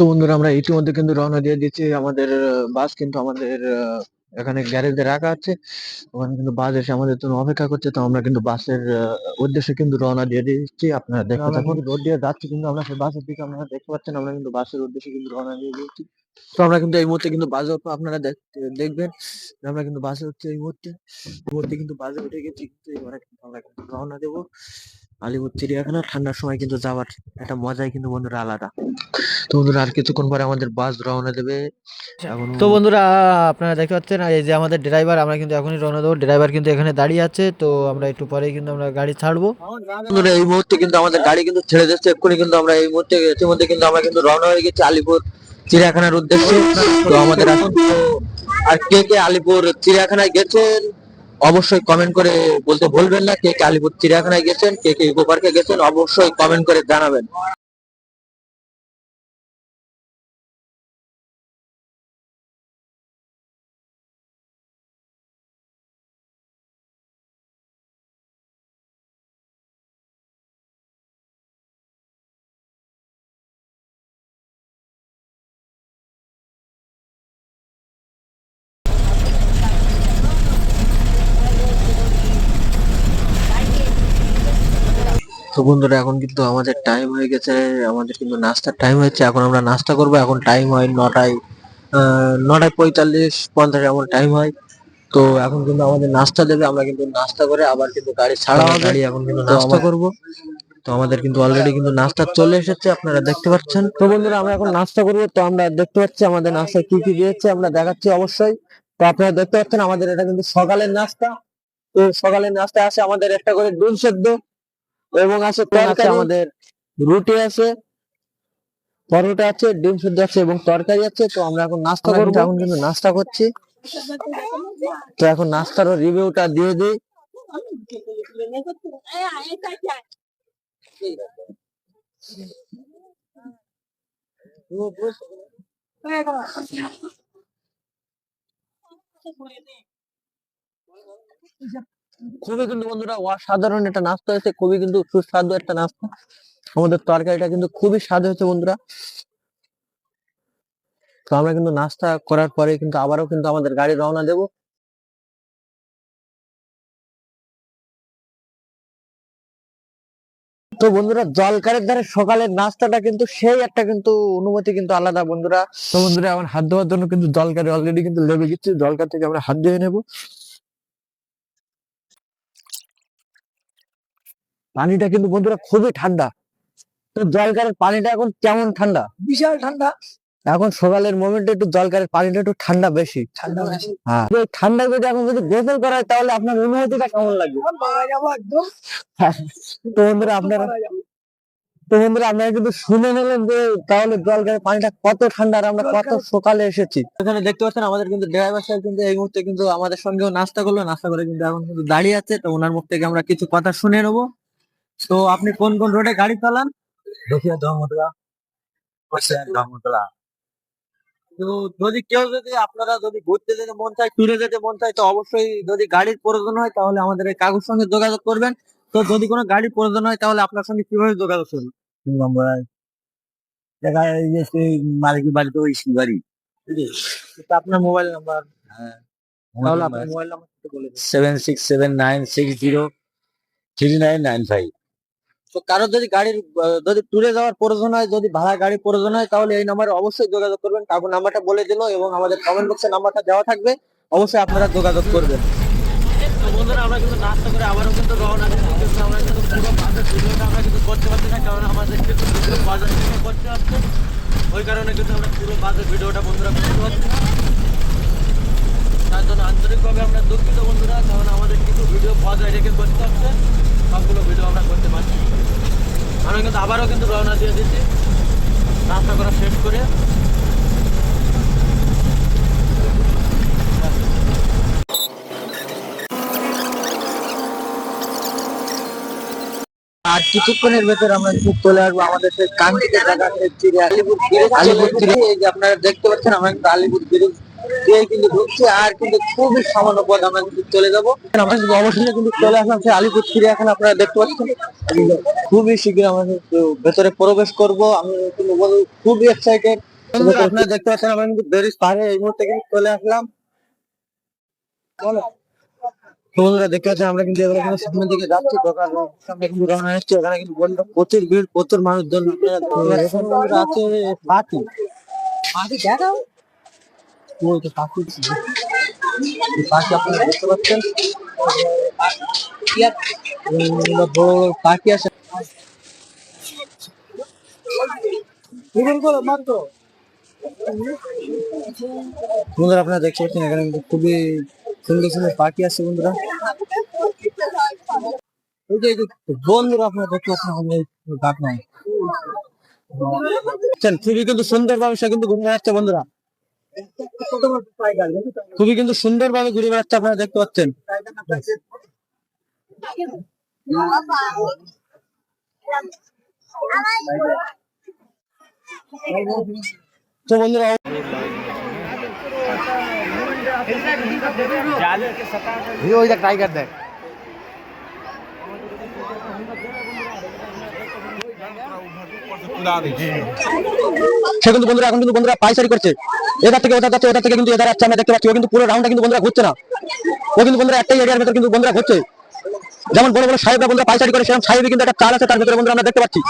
তো বন্ধুরা আমরা ইতিমধ্যে কিন্তু রওনা দিয়ে দিচ্ছি। আমাদের বাস কিন্তু আমাদের এখানে গ্যারেজে রাখা আছে। ওখানে কিন্তু বাস এসে আমাদের জন্য অপেক্ষা করছে। তো আমরা কিন্তু বাসের উদ্দেশ্যে কিন্তু রওনা দিয়ে দিচ্ছি। আপনারা দেখতে আমরা থাকুন। কিন্তু রোড দিয়ে যাচ্ছি, কিন্তু আমরা সেই বাসের দিকে আপনারা দেখতে পাচ্ছেন। আমরা কিন্তু বাসের উদ্দেশ্যে কিন্তু রওনা দিয়ে দিয়েছি। তো আমরা কিন্তু এই মুহূর্তে কিন্তু বাসে উঠবো। আপনারা দেখবেন যে আমরা কিন্তু বাসে উঠছি এই মুহূর্তে কিন্তু বাসে উঠে গেছি। কিন্তু এবারে কিন্তু আমরা কিন্তু রওনা দেবো আলিপুর চিড়িয়াখানা। ঠান্ডার সময় কিন্তু যাওয়ার একটা মজাই কিন্তু বন্ধুরা আলাদা। তো বন্ধুরা আর কিছুক্ষণ পরে আমাদের বাস রওনা দেবে। এখনো তো বন্ধুরা আপনারা দেখতে পাচ্ছেন এই যে আমাদের ড্রাইভার, আমরা কিন্তু এখনই রওনা দেবো। ড্রাইভার কিন্তু এখানে দাঁড়িয়ে আছে, তো আমরা একটু পরেই কিন্তু আমরা গাড়ি ছাড়বো। বন্ধুরা এই মুহূর্তে কিন্তু আমাদের গাড়ি কিন্তু ছেড়ে দিচ্ছে এক্ষুনি। কিন্তু আমরা এই মুহূর্তে ইতিমধ্যে কিন্তু আমরা কিন্তু রওনা হয়ে গেছি আলিপুর চিড়িয়াখানার উদ্দেশ্যে। তো আমাদের আর কে কে আলিপুর চিড়িয়াখানায় গেছেন অবশ্যই কমেন্ট করে বলতে ভুলবেন না। কে কে আলিপুর চিড়িয়াখানায় গেছেন, কে কে ইকো পার্কে গেছেন, অবশ্যই কমেন্ট করে জানাবেন। তো বন্ধুরা এখন কিন্তু আমাদের টাইম হয়ে গেছে, আমাদের কিন্তু নাস্তার টাইম হয়েছে। এখন আমরা নাস্তা করব। এখন টাইম হয় 9টায়, 9:45-50 এমন টাইম হয়। তো এখন কিন্তু আমাদের নাস্তা দেবে। আমরা কিন্তু নাস্তা করে আবার কিন্তু গাড়ি ছাড়া হবে। গাড়ি এখন কিন্তু নাস্তা করব। তো আমাদের কিন্তু অলরেডি কিন্তু নাস্তা চলে এসেছে, আপনারা দেখতে পাচ্ছেন। তো বন্ধুরা আমরা এখন নাস্তা করব। তো আমরা দেখতে পাচ্ছি আমাদের নাস্তায় কি কি দিয়েছে, আমরা দেখাচ্ছি অবশ্যই। তো আপনারা দেখতে পাচ্ছেন আমাদের এটা কিন্তু সকালের নাস্তা। তো সকালের নাস্তা আছে আমাদের একটা করে ডিম সেদ্ধ, এবং আছে তরকারি, আমাদের রুটি আছে, পরোটা আছে, ডিম সেদ্ধ আছে এবং তরকারি আছে। তো আমরা এখন নাস্তা করব। এখন কিন্তু নাস্তা করছি। তো এখন নাস্তার রিভিউটা দিয়ে দিই। খুবই কিন্তু বন্ধুরা অসাধারণ একটা নাস্তা হয়েছে, খুবই কিন্তু সুস্বাদু একটা নাস্তা। আমাদের তরকারিটা কিন্তু খুবই স্বাদ হয়েছে বন্ধুরা। তো আমরা কিন্তু নাস্তা করার পরে কিন্তু আবারও কিন্তু আমাদের গাড়ি রওনা দেব। তো বন্ধুরা জলকারের ধারে সকালের নাস্তাটা কিন্তু সেই একটা কিন্তু অনুভূতি কিন্তু আলাদা বন্ধুরা। তো বন্ধুরা এখন হাত ধোয়ার জন্য কিন্তু জলকারে অলরেডি কিন্তু লেগে গেছে। জলকার থেকে আমরা হাত ধুয়ে নেব। পানিটা কিন্তু বন্ধুরা খুবই ঠান্ডা। তো জলকারের পানিটা এখন কেমন ঠান্ডা, বিশাল ঠান্ডা। এখন সকালের মোমেন্টে একটু জলকারের পানিটা একটু ঠান্ডা বেশি। হ্যাঁ, ঠান্ডা যদি এখন যদি গোসল করা হয় তাহলে আপনার অনুভূতিটা কেমন লাগবে? তো বন্ধুরা আপনারা কিন্তু শুনে নিলেন যে তাহলে জলকারের পানিটা কত ঠান্ডা আর আমরা কত সকালে এসেছি। এখানে দেখতে পাচ্ছেন আমাদের কিন্তু ড্রাইভার সাহেব কিন্তু এই মুহূর্তে কিন্তু আমাদের সঙ্গেও নাস্তা করলো। নাস্তা করে কিন্তু এখন কিন্তু দাঁড়িয়ে আছে। তো ওনার মুখ থেকে আমরা কিছু কথা শুনে নেবো। তো আপনি কোন কোন রোডে গাড়ি চালান? দেখিয়া ধর্মতলা। তো যদি কেউ যদি আপনারা যদি ঘুরতে যেতে মন চায়, ট্যুরে যেতে মন চায়, তো অবশ্যই যদি গাড়ির প্রয়োজন হয় তাহলে আমাদের এই কাকুর সঙ্গে যোগাযোগ করবেন। তো যদি কোনো গাড়ির প্রয়োজন হয় তাহলে আপনার সঙ্গে কিভাবে যোগাযোগ করবেন? আমরা মালিকের বাড়িতে ওই বাড়ি। আপনার মোবাইল নাম্বার? হ্যাঁ, তাহলে আপনার মোবাইল নাম্বার বলে দিন। 7679603995। তো কারো যদি গাড়ির যদি ট্যুরে যাওয়ার প্রয়োজন হয়, যদি ভাড়া গাড়ির প্রয়োজন হয়, তাহলে এই নাম্বারে অবশ্যই যোগাযোগ করবেন। কাকু নাম্বারটা বলে দিল এবং আমাদের কমেন্ট বক্সে নাম্বারটা দেওয়া থাকবে, অবশ্যই আপনারা যোগাযোগ করবেন। তো বন্ধুরা আমরা কিন্তু নাস্তা করে আবারও কিন্তু রওনা দিচ্ছি। কিন্তু আমরা কিন্তু পুরো বাসের ভিডিওটা আমরা কিন্তু করতে পারছি না, কারণ আমাদের কিন্তু বাজার থেকে করতে হচ্ছে। ওই কারণে কিন্তু আমরা পুরো বাসের ভিডিওটা বন্ধুরা করতে পারছি না। তার জন্য আন্তরিকভাবে আমরা দুঃখিত বন্ধুরা, কারণ আমাদের কিছু ভিডিও বজায় রেখে করতে হচ্ছে, সবগুলো ভিডিও আমরা করতে পারছি। আমরা কিন্তু আবারও কিন্তু রওনা দিয়ে দিচ্ছি নাস্তা করা শেষ করে। আর কিছুক্ষণের ভেতর আমরা চলে আসবো আমাদের সেই কাঙ্ক্ষিত জায়গা আলিপুর ব্রিজ। এই যে আপনারা দেখতে পাচ্ছেন আমরা কিন্তু আলিপুর ব্রিজ দিয়ে কিন্তু ঢুকছি, আর কিন্তু খুবই সামান্য পথ আমরা কিন্তু চলে যাবো। আমরা কিন্তু অবশ্যই কিন্তু চলে আসলাম সেই আলিপুর চিড়িয়াখানা। আপনারা দেখতে পাচ্ছেন খুবই শীঘ্র আমরা ভেতরে প্রবেশ করব। আমি কিন্তু খুবই এক্সাইটেড বন্ধুরা আপনারা দেখতে পাচ্ছেন আমরা কিন্তু ব্রিজ পারে এই মুহূর্তে কিন্তু চলে আসলাম। তো বন্ধুরা দেখতে পাচ্ছেন আমরা কিন্তু এবারে কিন্তু সামনের দিকে যাচ্ছি, দোকান সামনে কিন্তু রওনা হচ্ছে। এখানে কিন্তু বন্ধুরা প্রচুর ভিড়, প্রচুর মানুষজন। আপনারা দেখতে পাচ্ছেন বন্ধুরা আছে পার্টি পার্টি দেখাও, ওই তো পার্টি পার্টি আপনারা দেখতে পাচ্ছেন। বড় বড় পার্টি আছে বন্ধুরা, আপনারা দেখতে পাচ্ছেন এখানে কিন্তু খুবই সুন্দর সুন্দর পার্টি আছে বন্ধুরা। এই যে বন্ধুরা আপনারা দেখতে পাচ্ছেন আমাদের গাছ খুবই কিন্তু সুন্দর ভাবে সে কিন্তু ঘুরে বেড়াচ্ছে বন্ধুরা, খুবই কিন্তু সুন্দর ভাবে ঘুরে বেড়াচ্ছে আপনারা দেখতে পাচ্ছেন। তো বন্ধুরা টাইগার দেখ সে কিন্তু বন্ধুরা এখন কিন্তু বন্ধুরা পাইচারি করছে, এদার থেকে ওটা যাচ্ছে, ওটা থেকে কিন্তু এদার যাচ্ছে আমরা দেখতে পাচ্ছি। ও কিন্তু পুরো রাউন্ডটা কিন্তু বন্ধুরা ঘুরছে না, ও কিন্তু বন্ধুরা একটাই এরিয়ার ভেতর কিন্তু বন্ধুরা ঘুরছে। যেমন বড় বড় সাহেবরা বন্ধুরা পাইচারি করে, সেরকম সাহেবই কিন্তু একটা চাল আছে তার ভিতরে বন্ধুরা আমরা দেখতে পাচ্ছি।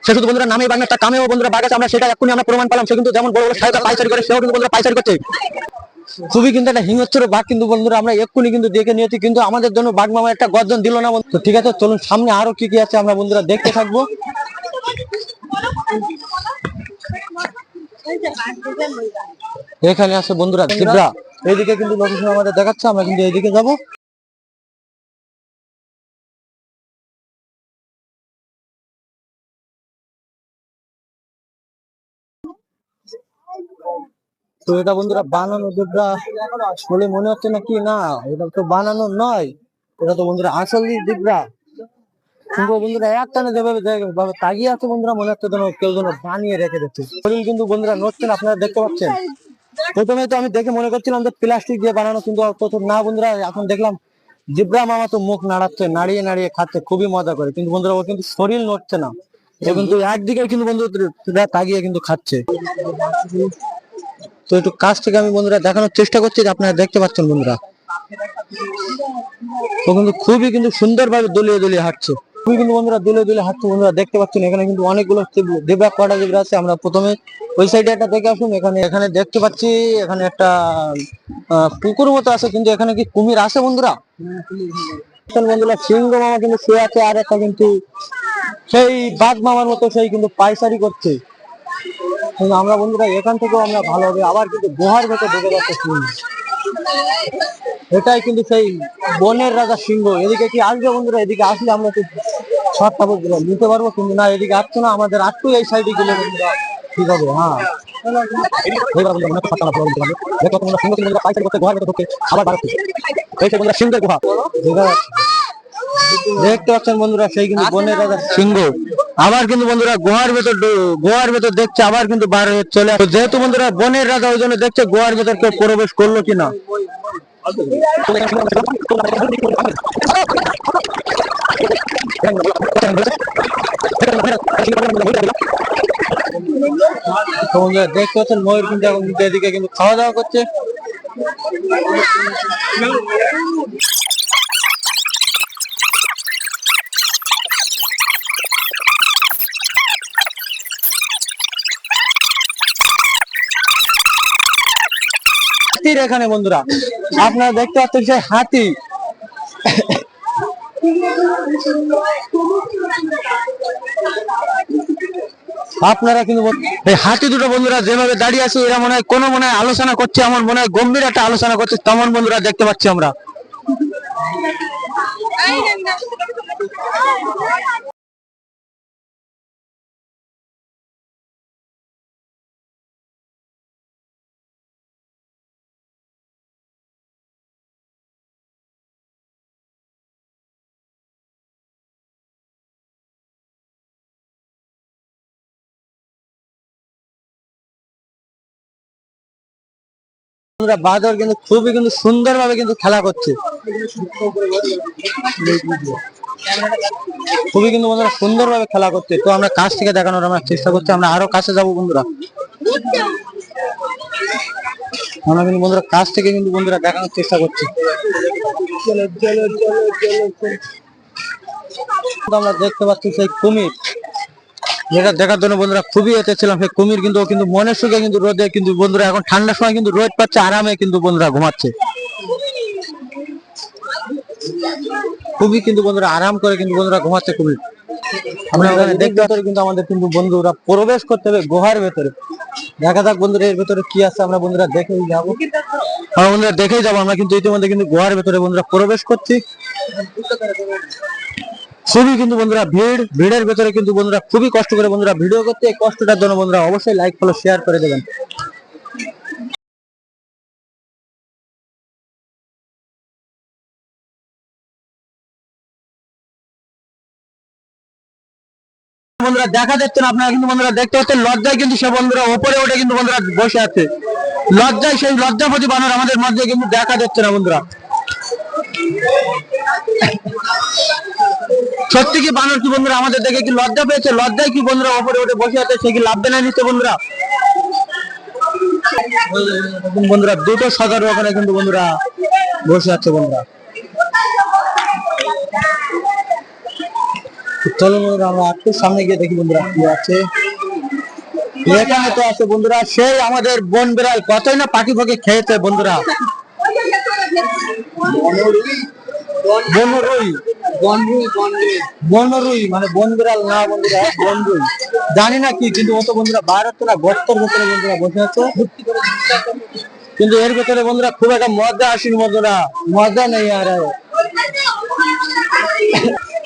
সে শুধু বন্ধুরা নামে বাংলা একটা কামেও বন্ধুরা বাগাছে, আমরা সেটা এক্ষুনি আমরা প্রমাণ পেলাম। সে কিন্তু যেমন বড় বড় সাহেবরা পাইচারি করে, সেও কিন্তু বন্ধুরা পাইচারি করছে। খুবই কিন্তু একটা হিংস্র বাঘ কিন্তু বন্ধুরা আমরা এক্ষুনি কিন্তু দেখে নিয়েছি, কিন্তু আমাদের জন্য বাঘ মামা একটা গর্জন দিল না। তো ঠিক আছে, চলুন সামনে আরো কি কি আছে আমরা বন্ধুরা দেখতে থাকবো। এখানে আছে বন্ধুরা জিব্রা, এইদিকে কিন্তু লোকেশন আমাদের দেখাচ্ছে, আমরা কিন্তু এইদিকে যাবো। তো এটা বন্ধুরা বানানো জিব্রা বলে মনে হচ্ছে না কি, না এটা তো বানানো নয়, এটা তো বন্ধুরা আসল জিব্রা। কিন্তু বন্ধুরা একটানে যেভাবে তাগিয়ে আছে বন্ধুরা, মনে হচ্ছে যেন কেউ যেন বানিয়ে রেখে দিচ্ছে। শরীর কিন্তু বন্ধুরা নড়ছেন, আপনারা দেখতে পাচ্ছেন। প্রথমে তো আমি দেখে মনে করছিলাম যে প্লাস্টিক দিয়ে বানানো, কিন্তু না বন্ধুরা, এখন দেখলাম জিব্রা মামা তো মুখ নাড়াচ্ছে, নাড়িয়ে নাড়িয়ে খাচ্ছে, খুবই মজা করে। কিন্তু বন্ধুরা ও কিন্তু শরীর নড়ছে না, ও কিন্তু একদিকে কিন্তু বন্ধুরা তাগিয়ে কিন্তু খাচ্ছে। তো একটু কাছ থেকে আমি বন্ধুরা দেখানোর চেষ্টা করছি, যে আপনারা দেখতে পাচ্ছেন বন্ধুরা ও কিন্তু খুবই কিন্তু সুন্দর ভাবে দলিয়ে দলিয়ে হাঁটছে, খুবই কিন্তু বন্ধুরা দলিয়ে দলিয়ে হাঁটছে বন্ধুরা দেখতে পাচ্ছেন। এখানে কিন্তু অনেকগুলো দেবরা কটা দেবরা আছে। আমরা প্রথমে ওই সাইডে একটা দেখে আসুন। এখানে এখানে দেখতে পাচ্ছি এখানে একটা পুকুর মতো আছে, কিন্তু এখানে কি কুমির আছে বন্ধুরা? বন্ধুরা সিংহ মামা কিন্তু শুয়ে আছে, আর একটা কিন্তু সেই বাঘ মামার মতো সেই কিন্তু পাইচারি করছে। কিন্তু আমরা বন্ধুরা এখান থেকেও আমরা ভালো হবে, আবার কিন্তু গুহার ভেতর ঢুকে যাচ্ছে সিংহ। এটাই কিন্তু সেই বনের রাজা সিংহ। এদিকে কি আসবে বন্ধুরা? এদিকে আসলে আমরা একটু শর্ট নিতে পারবো, কিন্তু না এদিকে আসছে না, আমাদের একটু এই সাইডে গেলে বন্ধুরা ঠিক হবে। হ্যাঁ সিংহের গুহা দেখতে পাচ্ছেন বন্ধুরা, সেই কিন্তু বনের রাজা সিংহ আবার কিন্তু বন্ধুরা গুহার ভেতর দেখছে, আবার কিন্তু বার হয়ে চলে আসে। যেহেতু বন্ধুরা বনের রাজা, ওই জন্য দেখছে গুহার ভেতর কেউ প্রবেশ করলো কিনা। দেখতে পাচ্ছেন ময়ূর কিন্তু এখন এদিকে কিন্তু খাওয়া দাওয়া করছে। হাতির এখানে বন্ধুরা আপনারা দেখতে পাচ্ছেন সেই হাতি। আপনারা কিন্তু এই হাতি দুটো বন্ধুরা যেভাবে দাঁড়িয়ে আছে, এরা মনে হয় কোনো মনে হয় আলোচনা করছে, আমার মনে হয় গম্ভীর একটা আলোচনা করছে, তেমন বন্ধুরা দেখতে পাচ্ছি আমরা। বাদর কিন্তু খুবই কিন্তু সুন্দর ভাবে কিন্তু খেলা করছে। খুবই কিন্তু বন্ধুরা সুন্দরভাবে খেলা করছে। তো আমরা কাছ থেকে দেখানোর আমরা চেষ্টা করছি, আমরা আরো কাছে যাবো বন্ধুরা। আমরা কিন্তু বন্ধুরা কাছ থেকে কিন্তু বন্ধুরা দেখানোর চেষ্টা করছি। আমরা দেখতে পাচ্ছি সেই কুমির, যেটা দেখার জন্য বন্ধুরা খুবই এতে ছিলাম। সেই কুমির কিন্তু ও কিন্তু মনের সুখে কিন্তু রোদে কিন্তু বন্ধুরা এখন ঠান্ডার সময় কিন্তু রোদ পাচ্ছে, আরামে কিন্তু বন্ধুরা ঘুমাচ্ছে। খুবই কিন্তু বন্ধুরা আরাম করে কিন্তু বন্ধুরা ঘুমাচ্ছে কুমির। আমরা ওখানে দেখতে পাচ্ছি কিন্তু আমাদের কিন্তু বন্ধুরা প্রবেশ করতে হবে গুহার ভেতরে। দেখা যাক বন্ধুরা এর ভেতরে কি আছে, আমরা বন্ধুরা দেখেই যাবো। আমরা বন্ধুরা দেখেই যাবো। আমরা কিন্তু ইতিমধ্যে কিন্তু গুহার ভেতরে বন্ধুরা প্রবেশ করছি। খুবই কিন্তু বন্ধুরা ভিড়ের ভেতরে কিন্তু বন্ধুরা খুবই কষ্ট করে বন্ধুরা ভিডিও করতে। এই কষ্টটার জন্য বন্ধুরা অবশ্যই লাইক ফলো শেয়ার করে দেবেন। বন্ধুরা দেখা যাচ্ছে না, আপনারা কিন্তু বন্ধুরা দেখতে পাচ্ছেন লজ্জায় কিন্তু সে বন্ধুরা ওপরে উঠে কিন্তু বন্ধুরা বসে আছে। লজ্জায় সেই লজ্জাপতি বানর আমাদের মধ্যে কিন্তু দেখা যাচ্ছে না বন্ধুরা। সত্যি কি বানর কি বন্ধুরা আমাদের দেখে কি লজ্জা পেয়েছে? লজ্জায় কি বন্ধুরা ওপরে উঠে বসে আছে? সে কি লাভবে না নিতে বন্ধুরা? বন্ধুরা দুটো সদর ওখানে কিন্তু বন্ধুরা বসে আছে বন্ধুরা। চলো বন্ধুরা আমরা একটু সামনে গিয়ে দেখি বন্ধুরা কি আছে। এখানে তো আছে বন্ধুরা সেই আমাদের বন বিড়াল, কতই না পাখি ফাঁকি খেয়েছে বন্ধুরা। বনরুই, বনরুই মানে বন বিড়াল না বন্ধুরা, বনরুই জানি না কি, কিন্তু ও তো বন্ধুরা বাইরে তো না গর্তের ভেতরে বন্ধুরা বসে আছে। কিন্তু এর ভেতরে বন্ধুরা খুব একটা মজা আসেনি বন্ধুরা, মজা নেই আর।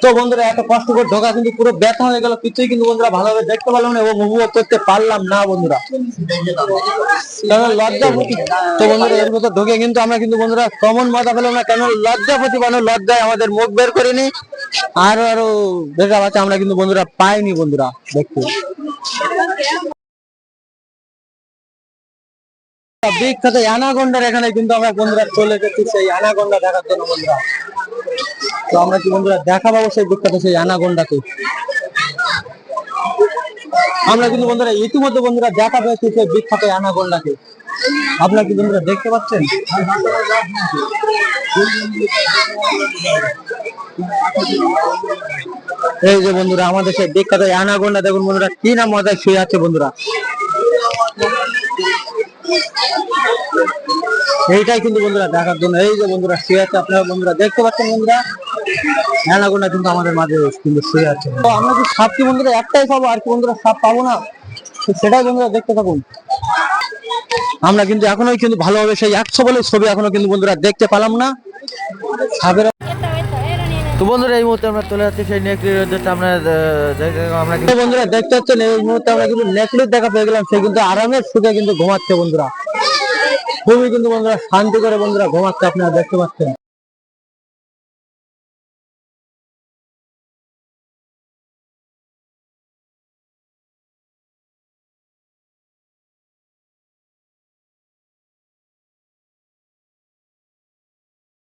তো বন্ধুরা এত কষ্ট করে ঢোকা কিন্তু পুরো ব্যথা হয়ে গেল, কিছুই কিন্তু বন্ধুরা ভালোভাবে দেখতে পারলাম না এবং উপভোগ করতে পারলাম না বন্ধুরা, কারণ লজ্জাপতি। তো বন্ধুরা এর ভেতর ঢোকে কিন্তু আমরা কিন্তু বন্ধুরা কমন মজা পেলাম না, কেন লজ্জাপতি বানর লজ্জায় আমাদের মুখ বের করিনি। আরো আরো দেখা পাচ্ছে আমরা কিন্তু বন্ধুরা পাইনি বন্ধুরা দেখতে। বিখ্যাত অ্যানাকোন্ডার এখানে কিন্তু আমরা বন্ধুরা চলে গেছি সেই অ্যানাকোন্ডা দেখার জন্য বন্ধুরা। তো আমরা কি বন্ধুরা দেখা পাবো সেই বিখ্যাত সেই অ্যানাকোন্ডাকে? আমরা কিন্তু বন্ধুরা ইতিমধ্যে বন্ধুরা দেখা পেয়েছি সেই বিখ্যাত অ্যানাকোন্ডাকে। আপনারা কি বন্ধুরা দেখতে পাচ্ছেন? এই যে বন্ধুরা আমাদের সেই বিখ্যাত অ্যানাকোন্ডা দেখুন বন্ধুরা কি না মজায় শুয়ে আছে বন্ধুরা। এইটাই কিন্তু বন্ধুরা দেখার জন্য এই যে বন্ধুরা শুয়ে আছে, আপনারা বন্ধুরা দেখতে পাচ্ছেন বন্ধুরা অ্যানাকোন্ডা কিন্তু আমাদের মাঝে কিন্তু শুয়ে আছে। তো আমরা কি সাপ কি বন্ধুরা একটাই পাবো আর কি বন্ধুরা সাপ পাবো না? সেটাই বন্ধুরা দেখতে থাকুন। আমরা কিন্তু এখনো কিন্তু ভালোভাবে সেই 100 বলে ছবি এখনো কিন্তু বন্ধুরা দেখতে পেলাম না সাপের। তো বন্ধুরা এই মুহূর্তে আমরা চলে যাচ্ছি সেই নেকড়ে যেটা আমরা আমরা তো বন্ধুরা দেখতে পাচ্ছেন এই মুহূর্তে আমরা কিন্তু নেকলেস দেখা পেয়ে গেলাম। সে কিন্তু আরামের সুখে কিন্তু ঘুমাচ্ছে বন্ধুরা, খুবই কিন্তু বন্ধুরা শান্তি করে বন্ধুরা ঘুমাচ্ছে, আপনারা দেখতে পাচ্ছেন।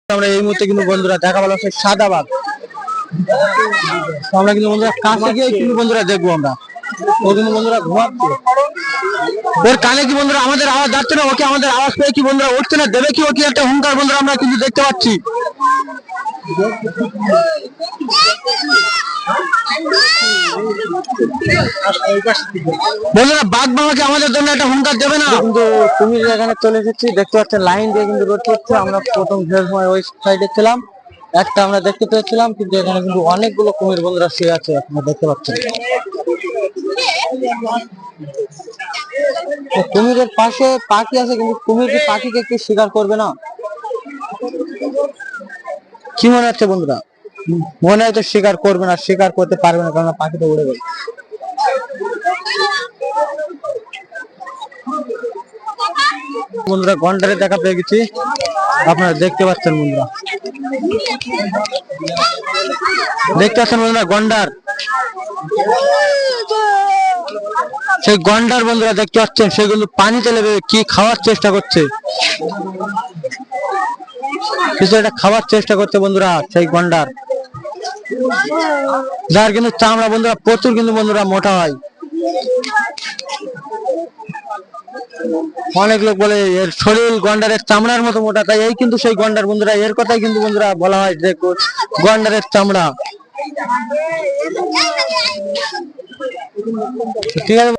আমরা এই মুহূর্তে কিন্তু বন্ধুরা দেখা পেলাম সেই সাদা বাঘ। আমরা কিন্তু বন্ধুরা কাছে গিয়ে কিন্তু বন্ধুরা দেখবো আমরা। ও কিন্তু বন্ধুরা ঘুমাচ্ছে, ওর কানে কি বন্ধুরা আমাদের আওয়াজ যাচ্ছে না? ওকে আমাদের আওয়াজ পেয়ে কি বন্ধুরা উঠছে না? দেবে কি ও কি একটা হুঙ্কার বন্ধুরা আমরা কিন্তু দেখতে পাচ্ছি। বন্ধুরা বাঘ বাবাকে আমাদের জন্য একটা হুঙ্কার দেবে না? কিন্তু তুমি এখানে চলে এসেছি, দেখতে পাচ্ছেন লাইন দিয়ে কিন্তু রোড করছে। আমরা প্রথম ফেরার সময় ওই সাইডে ছিলাম, একটা আমরা দেখতে পেয়েছিলাম, কিন্তু এখানে কিন্তু অনেকগুলো কুমির বন্ধুরা শুয়ে আছে, আপনারা দেখতে পাচ্ছেন। কুমিরের পাশে পাখি আছে, কিন্তু কুমির কি পাখিকে কি শিকার করবে না? কি মনে হচ্ছে বন্ধুরা? মনে হয় তো শিকার করবে না, শিকার করতে পারবে না, কারণ পাখিটা উড়ে গেল। বন্ধুরা গন্ডারে দেখা পেয়ে গেছি, আপনারা দেখতে পাচ্ছেন বন্ধুরা, দেখতে পাচ্ছেন বন্ধুরা গন্ডার। সেই গন্ডার বন্ধুরা দেখতে পাচ্ছেন, সেগুলো পানিতে লেবে কি খাওয়ার চেষ্টা করছে, কিছু একটা খাওয়ার চেষ্টা করছে বন্ধুরা সেই গন্ডার। যার কিন্তু চামড়া বন্ধুরা প্রচুর কিন্তু বন্ধুরা মোটা হয়। অনেক লোক বলে এর শরীর গন্ডারের চামড়ার মতো মোটা, তাই এই কিন্তু সেই গন্ডার বন্ধুরা, এর কথাই কিন্তু বন্ধুরা বলা হয় যে গন্ডারের চামড়া। ঠিক আছে,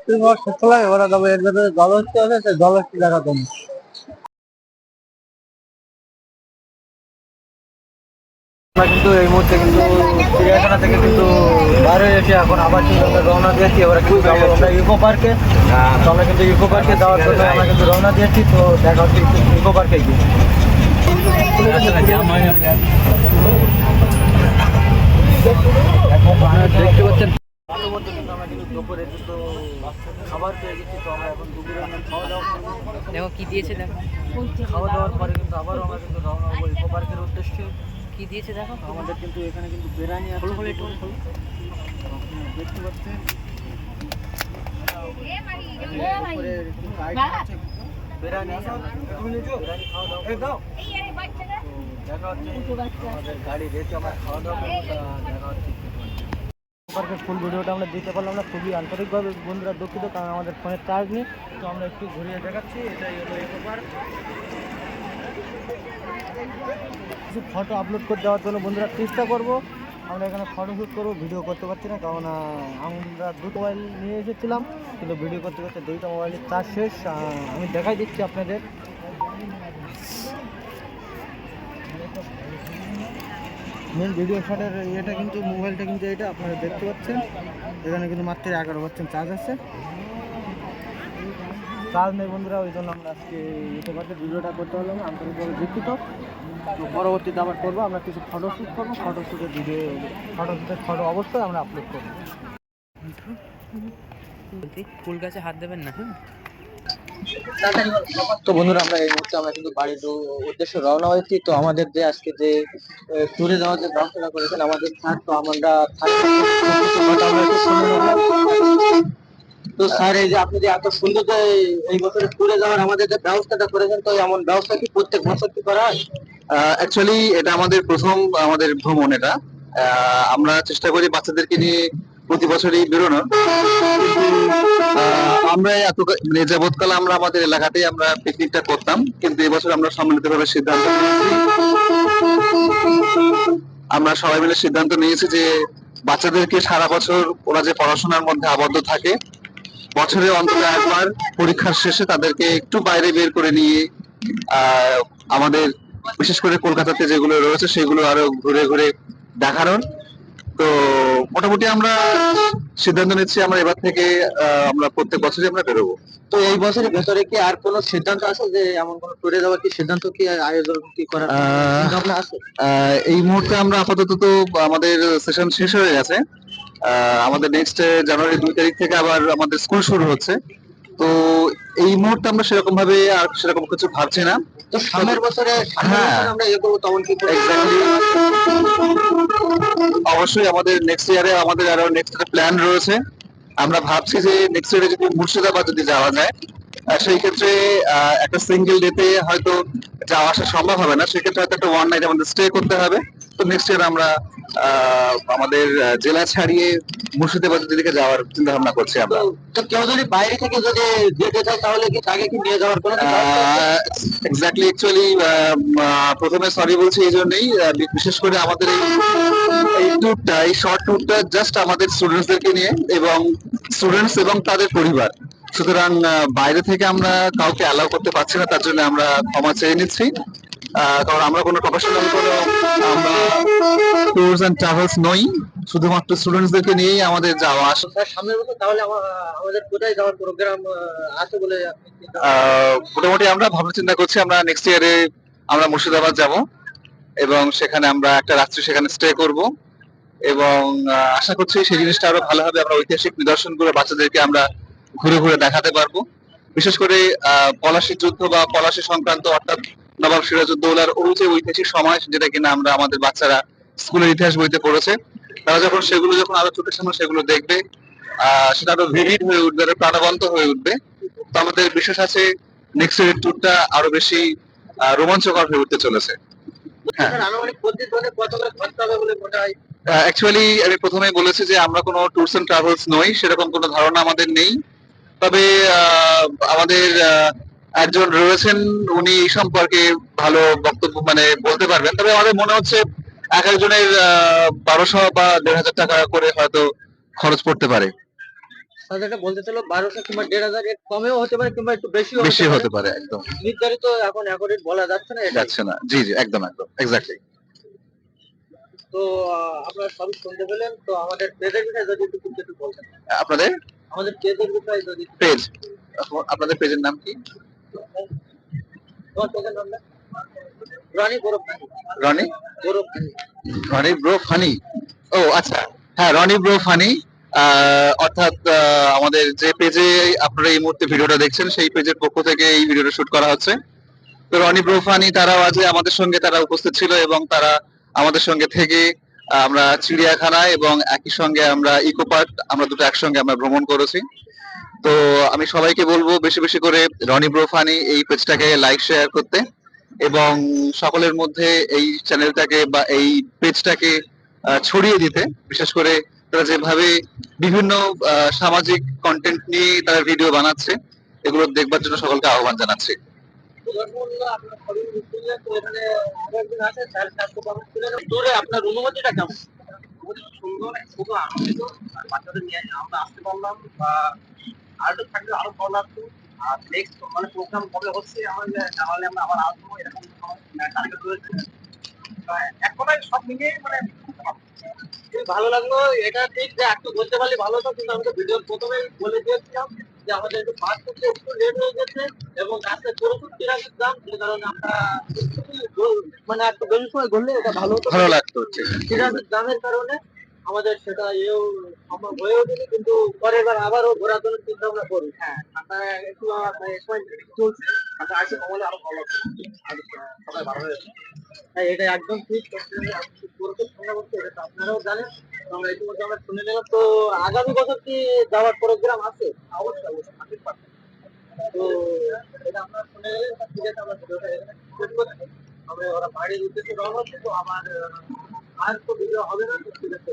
সুস্থ লাগে ওরা, তবে এর ভেতরে জলহস্তি আছে, সেই জলহস্তি দেখা কম। আমরা কিন্তু এই মুহূর্তে কিন্তু চিড়িয়াখানা থেকে কিন্তু বাইরে এসে এখন আবার কিন্তু আমরা রওনা দিয়েছি। এবার কিন্তু যাবো আমরা ইকো পার্কে। তো আমরা কিন্তু ইকো পার্কে যাওয়ার জন্য আমরা কিন্তু রওনা দিয়েছি। তো দেখা হচ্ছে ইকো পার্কে গিয়ে। দেখতে পাচ্ছেন আমরা কিন্তু দুপুরে কিন্তু খাবার পেয়ে গেছি। তো আমরা এখন দুপুরে খাওয়া দাওয়া করবো। দেখো কি দিয়েছে, দেখো খাওয়া দাওয়ার পরে কিন্তু আবারও আমরা কিন্তু রওনা হবো ইকো পার্কের উদ্দেশ্যে। কি দিয়েছে, দেখো আমাদের কিন্তু এখানে কিন্তু বিরিয়ানি আছে, দেখতে পাচ্ছেন। উপরে একটু গাইড আছে, বিরিয়ানি বিরিয়ানি খাওয়া দাওয়া করবো। তো দেখা হচ্ছে আমাদের গাড়ি রেখে আমরা খাওয়া দাওয়া করবো। দেখা হচ্ছে পার্কের ফুল ভিডিওটা আমরা দিতে পারলাম না, খুবই আন্তরিকভাবে বন্ধুরা দুঃখিত, কারণ আমাদের ফোনের চার্জ নেই। তো আমরা একটু ঘুরিয়ে দেখাচ্ছি, এটাই হলো ইকো পার্ক। কিছু ফটো আপলোড করে দেওয়ার জন্য বন্ধুরা চেষ্টা করব। আমরা এখানে ফটো শ্যুট করবো, ভিডিও করতে পারছি না, কারণ আমরা দুটো মোবাইল নিয়ে এসেছিলাম, কিন্তু ভিডিও করতে করতে দুইটা মোবাইলের চার্জ শেষ। আমি দেখাই দিচ্ছি আপনাদের। মেন ভিডিও শটের এটা কিন্তু মোবাইলটা কিন্তু এটা আপনারা দেখতে পাচ্ছেন, এখানে কিন্তু মাত্র 11% চার্জ আছে, চার্জ নেই বন্ধুরা। ওই জন্য আমরা আজকে ইকো পার্কের ভিডিওটা করতে পারলাম, আন্তরিকভাবে দুঃখিত। তো পরবর্তীতে আবার করবো, আমরা কিছু ফটোশ্যুট করবো, ফটোশ্যুটের ভিডিও, ফটোশ্যুটের ফটো অবশ্যই আমরা আপলোড করবো। ফুল গাছে হাত দেবেন না, হ্যাঁ। তো বন্ধুরা আমরা এই মুহূর্তে আমরা কিন্তু বাড়ির উদ্দেশ্যে রওনা হয়েছি। তো আমাদের যে আজকে যে ট্যুরে যাওয়ার যে ব্যবস্থা করেছেন আমাদের স্যার, তো আমরা তো স্যার এই যে আপনি যে এত সুন্দর যে এই বছরে ট্যুরে যাওয়ার আমাদের যে ব্যবস্থাটা করেছেন, তো এমন ব্যবস্থা কি প্রত্যেক বছর কি করা হয়? অ্যাকচুয়ালি এটা আমাদের প্রথম আমাদের ভ্রমণ এটা। আমরা চেষ্টা করি বাচ্চাদেরকে নিয়ে প্রতি বছরই বেরোনোর, কিন্তু আমরা এত মানে যাবৎকাল আমরা আমাদের এলাকাতেই আমরা পিকনিকটা করতাম, কিন্তু এবছর আমরা সম্মিলিতভাবে সিদ্ধান্ত নিয়েছি, আমরা সবাই মিলে সিদ্ধান্ত নিয়েছি যে বাচ্চাদেরকে সারা বছর ওরা যে পড়াশোনার মধ্যে আবদ্ধ থাকে, বছরে অন্তত একবার পরীক্ষার শেষে তাদেরকে একটু বাইরে বের করে নিয়ে আমাদের বিশেষ করে কলকাতাতে যেগুলো রয়েছে সেগুলো আরো ঘুরে ঘুরে দেখানোর। তো মোটামুটি আমরা সিদ্ধান্ত নিচ্ছি আমরা এবার থেকে আমরা প্রত্যেক বছরই আমরা বেরোবো। তো এই বছরের ভেতরে কি আর কোনো সিদ্ধান্ত আছে যে এমন কোনো ট্যুরে যাওয়ার কি সিদ্ধান্ত কি আয়োজন কি করার চিন্তাভাবনা আছে? এই মুহূর্তে আমরা আপাতত তো আমাদের সেশন শেষ হয়ে গেছে, আমাদের নেক্সট জানুয়ারি 2 তারিখ থেকে আবার আমাদের স্কুল শুরু হচ্ছে। তো এই মুহূর্তে আমরা সেরকম ভাবে আর সেরকম কিছু ভাবছি না। তো সামনের বছরে হ্যাঁ আমরা ইয়ে করবো, তখন কি করবো? এক্স্যাক্টলি, অবশ্যই আমাদের নেক্সট ইয়ারে আমাদের আরো নেক্সট একটা প্ল্যান রয়েছে। আমরা ভাবছি যে নেক্সট ইয়ারে যদি মুর্শিদাবাদ যদি যাওয়া যায়, সেই ক্ষেত্রে একটা সিঙ্গেল ডেতে হয়তো যাওয়া আসা সম্ভব হবে না, সেক্ষেত্রে হয়তো একটা ওয়ান নাইট আমাদের স্টে করতে হবে। তো নেক্সট ইয়ার আমরা আমাদের জেলা ছাড়িয়ে মুর্শিদাবাদের দিকে যাওয়ার চিন্তা ভাবনা করছি আমরা। তো কেউ যদি বাইরে থেকে যদি যেতে চায় তাহলে কি তাকে কি নিয়ে যাওয়ার কোনো কি ব্যবস্থা আছে? এক্স্যাক্টলি, অ্যাকচুয়ালি প্রথমে সরি বলছি এই জন্যই, বিশেষ করে আমাদের এই ট্যুরটা, এই শর্ট ট্যুরটা জাস্ট আমাদের স্টুডেন্টসদেরকে নিয়ে এবং স্টুডেন্টস এবং তাদের পরিবার, সুতরাং বাইরে থেকে আমরা কাউকে অ্যালাউ করতে পারছি না, তার জন্য আমরা ক্ষমা চেয়ে নিচ্ছি। কারণ আমরা কোনো প্রফেশনাল কোনো আমরা ট্যুরস এন্ড ট্রাভেলস নই, শুধুমাত্র স্টুডেন্টসদেরকে নিয়েই আমাদের যাওয়া আসা। স্যার সামনের বছর তাহলে আমাদের কোথায় যাওয়ার প্রোগ্রাম আছে বলে আপনি চিন্তা মোটামুটি আমরা ভাবনা চিন্তা করছি আমরা নেক্সট ইয়ারে আমরা মুর্শিদাবাদ যাব এবং সেখানে আমরা একটা রাত্রি সেখানে স্টে করব এবং আশা করছি সেই জিনিসটা আরো ভালো হবে। আমরা ঐতিহাসিক নিদর্শনগুলো বাচ্চাদেরকে আমরা ঘুরে ঘুরে দেখাতে পারবো, বিশেষ করে পলাশী যুদ্ধ বা পলাশী সংক্রান্ত, অর্থাৎ নবাব সিরাজউদ্দৌলার ওই যে ঐতিহাসিক সময় যেটা কিনা আমরা আমাদের বাচ্চারা স্কুলের ইতিহাস বইতে পড়েছে, তারা যখন সেগুলো যখন আরো চোখের সামনে সেগুলো দেখবে, সেটা আরো ভিভিড হয়ে উঠবে, আরো প্রাণবন্ত হয়ে উঠবে। তো আমাদের বিশেষ আছে নেক্সট ইয়ার ট্যুরটা আরো বেশি রোমাঞ্চকর হয়ে উঠতে চলেছে। হ্যাঁ। স্যার আনুমানিক প্রতিদিনে কত করে খরচা হবে বলে মনে হয়? অ্যাকচুয়ালি আমি প্রথমেই বলেছি যে আমরা কোনো ট্যুরস এন্ড ট্রাভেলস নই, সেরকম কোনো ধারণা আমাদের নেই। তবে আমাদের একজন রয়েছেন, উনি এই সম্পর্কে ভালো বক্তব্য মানে বলতে পারবেন। তবে আমাদের মনে হচ্ছে এক একজনের 1200 বা 1500 টাকা করে হয়তো খরচ পড়তে পারে। স্যার যেটা বলতে চাইলো 1200 কিংবা 1500, এর কমেও হতে পারে কিংবা একটু বেশিও বেশি হতে হতে পারে। পারে, একদম নির্ধারিত এখন অ্যাকর্ডিং বলা যাচ্ছে না এটাই। যাচ্ছে না। জি জি, একদম একদম এক্স্যাক্টলি। তো আপনারা সবই শুনতে পেলেন। তো আমাদের পেজের বিষয়ে যদি একটু বলতেন। আপনাদের আমাদের পেজের বিষয়ে যদি পেজ, আপনাদের পেজের নাম কি? তোমার পেজের নামটা? রনি গৌরব খানি। রনি গৌরব খানি। Roni bro funny. ও আচ্ছা, হ্যাঁ রনি ব্রো ফানি। অর্থাৎ আমাদের যে পেজে আপনারা এই মুহূর্তে ভিডিওটা দেখছেন সেই পেজের পক্ষ থেকে এই ভিডিওটা শুট করা হচ্ছে। তো রনি ব্রো ফানি তারাও আজ আমাদের সঙ্গে তারা উপস্থিত ছিল এবং তারা আমাদের সঙ্গে থেকে আমরা চিড়িয়াখানা এবং একই সঙ্গে আমরা ইকো পার্ক, আমরা দুটো একসঙ্গে আমরা ভ্রমণ করেছি। তো আমি সবাইকে বলবো বেশি বেশি করে রনি ব্রো ফানি এই পেজটাকে লাইক শেয়ার করতে এবং সকলের মধ্যে এই চ্যানেলটাকে বা এই পেজটাকে ছড়িয়ে দিতে। বিশেষ করে তারা যেভাবে বিভিন্ন সামাজিক কন্টেন্ট নিয়ে তারা ভিডিও বানাচ্ছে, এগুলো দেখবার জন্য সকলকে আহ্বান জানাচ্ছি। তো দর্শক বন্ধুরা, আপনারা সবই শুনলেন। তো এখানে আরো একজন আছে, তার স্বাস্থ্য কমেন্ট তুলে নেবেন। দূরে আপনার অনুমতিটা কেমন? সুন্দর, খুব আনন্দিত। আর বাচ্চাদের নিয়ে আমরা আসতে পারলাম বা আরো থাকলে আরো ভালো লাগতো। আর নেক্সট মানে প্রোগ্রাম কবে হচ্ছে আমাদের জানালে আমরা আবার আসবো, এরকম টার্গেট রয়েছে। এক কথায় সব মিলিয়ে মানে খুবই ভালো লাগলো। এটা ঠিক যে একটু বলতে পারলে ভালো হতো, কিন্তু আমি তো ভিডিওর প্রথমেই বলে দিয়েছিলাম যে আমাদের একটু বাস করতে একটু লেট হয়ে গেছে এবং রাস্তায় প্রচুর ট্রাফিক জ্যাম, যে কারণে আমরা মানে একটু বেশি সময় ঘুরলে এটা ভালো হতো। ভালো লাগতো হচ্ছে। ট্রাফিক জ্যামের কারণে আমাদের সেটা সম্ভব হয়ে ওঠেনি, কিন্তু পরের বার আবারও ঘোরার জন্য চিন্তা ভাবনা করি। হ্যাঁ, আপনারা একটু সময় চলছে, আপনারা আসে কমলে আরো ভালো হতো। আর সবাই ভালো হয়েছে। হ্যাঁ, এটা একদম ঠিক। আপনি পুরোপুরি ঠান্ডা করতে, এটা তো আপনারাও জানেন। তো আমরা ইতিমধ্যে আমরা শুনে নিলাম। তো আগামী বছর কি যাওয়ার প্রোগ্রাম আছে? অবশ্যই অবশ্যই 100%। তো এটা আপনারা শুনে নিলেন। ঠিক আছে, আমরা ভিডিওটা এখানে শেষ করছি। আমরা ওরা বাড়ির উদ্দেশ্যে রওনা হচ্ছে। তো আমার আর তো ভিডিও হবে না। তো ঠিক আছে।